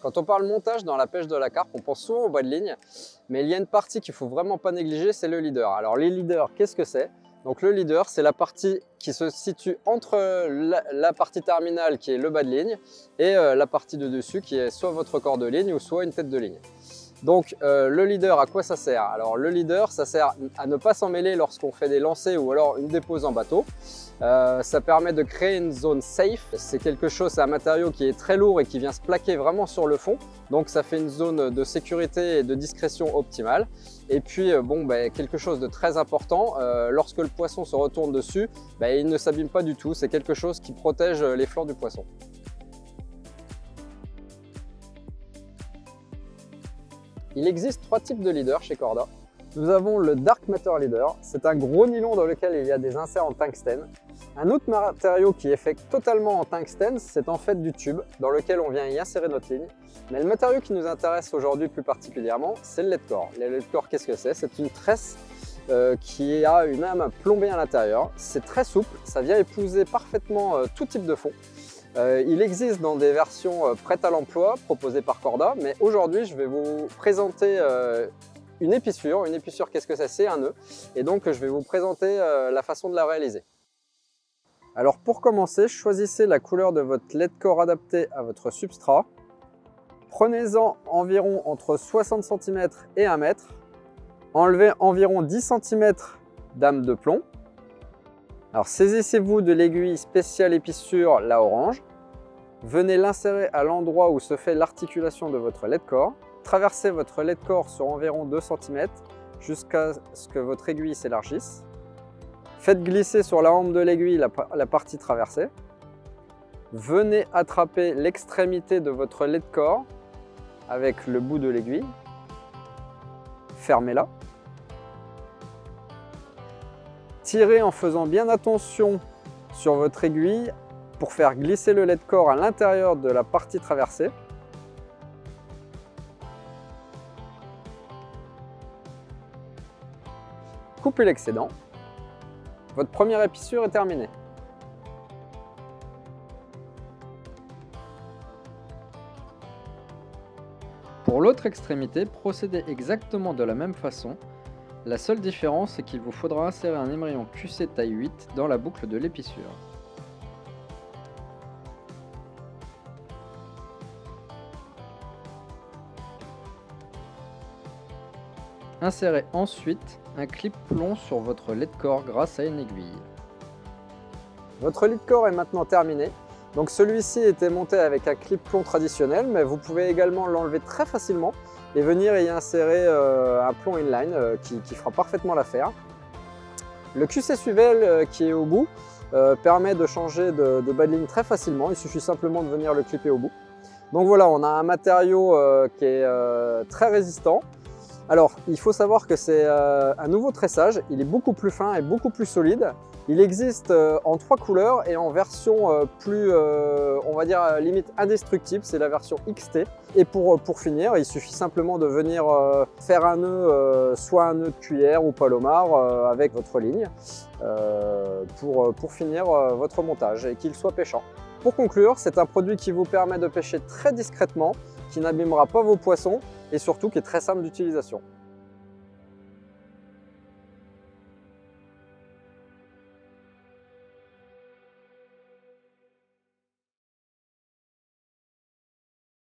Quand on parle montage dans la pêche de la carpe, on pense souvent au bas de ligne, mais il y a une partie qu'il ne faut vraiment pas négliger, c'est le leader. Alors les leaders, qu'est-ce que c'est? Donc le leader, c'est la partie qui se situe entre la partie terminale qui est le bas de ligne et la partie de dessus qui est soit votre corps de ligne ou soit une tête de ligne. Donc le leader, à quoi ça sert? Alors le leader, ça sert à ne pas s'en mêler lorsqu'on fait des lancers ou alors une dépose en bateau. Ça permet de créer une zone safe. C'est quelque chose, c'est un matériau qui est très lourd et qui vient se plaquer vraiment sur le fond. Donc ça fait une zone de sécurité et de discrétion optimale. Et puis quelque chose de très important, lorsque le poisson se retourne dessus, il ne s'abîme pas du tout. C'est quelque chose qui protège les flancs du poisson. Il existe 3 types de leaders chez Corda. Nous avons le Dark Matter Leader, c'est un gros nylon dans lequel il y a des inserts en tungstène. Un autre matériau qui est fait totalement en tungstène, c'est en fait du tube dans lequel on vient y insérer notre ligne. Mais le matériau qui nous intéresse aujourd'hui plus particulièrement, c'est le lead core. Le lead core, qu'est-ce que c'est? C'est une tresse qui a une âme plombée à l'intérieur. C'est très souple, ça vient épouser parfaitement tout type de fond. Il existe dans des versions prêtes à l'emploi proposées par Corda, mais aujourd'hui je vais vous présenter une épissure. Une épissure, qu'est-ce que c'est? C'est un nœud. Et donc je vais vous présenter la façon de la réaliser. Alors pour commencer, choisissez la couleur de votre lead core adaptée à votre substrat. Prenez-en environ entre 60 cm et 1 mètre. Enlevez environ 10 cm d'âme de plomb. Alors saisissez-vous de l'aiguille spéciale épissure, la orange. Venez l'insérer à l'endroit où se fait l'articulation de votre lead core. Traversez votre lead core sur environ 2 cm jusqu'à ce que votre aiguille s'élargisse. Faites glisser sur la hampe de l'aiguille la partie traversée. Venez attraper l'extrémité de votre lead core avec le bout de l'aiguille. Fermez-la. Tirez en faisant bien attention sur votre aiguille pour faire glisser le lead core à l'intérieur de la partie traversée. Coupez l'excédent. Votre première épissure est terminée. Pour l'autre extrémité, procédez exactement de la même façon. La seule différence, c'est qu'il vous faudra insérer un émerillon QC taille 8 dans la boucle de l'épissure. Insérez ensuite un clip plomb sur votre lead core grâce à une aiguille. Votre lead core est maintenant terminé. Donc celui-ci était monté avec un clip plomb traditionnel, mais vous pouvez également l'enlever très facilement et venir y insérer un plomb inline qui fera parfaitement l'affaire. Le QC Suvel qui est au bout permet de changer de bas de ligne très facilement, il suffit simplement de venir le clipper au bout. Donc voilà, on a un matériau qui est très résistant. Alors, il faut savoir que c'est un nouveau tressage, il est beaucoup plus fin et beaucoup plus solide. Il existe en 3 couleurs et en version plus, on va dire, limite indestructible, c'est la version XT. Et pour finir, il suffit simplement de venir faire un nœud, soit un nœud de cuillère ou palomar avec votre ligne pour finir votre montage et qu'il soit pêchant. Pour conclure, c'est un produit qui vous permet de pêcher très discrètement, qui n'abîmera pas vos poissons et surtout qui est très simple d'utilisation.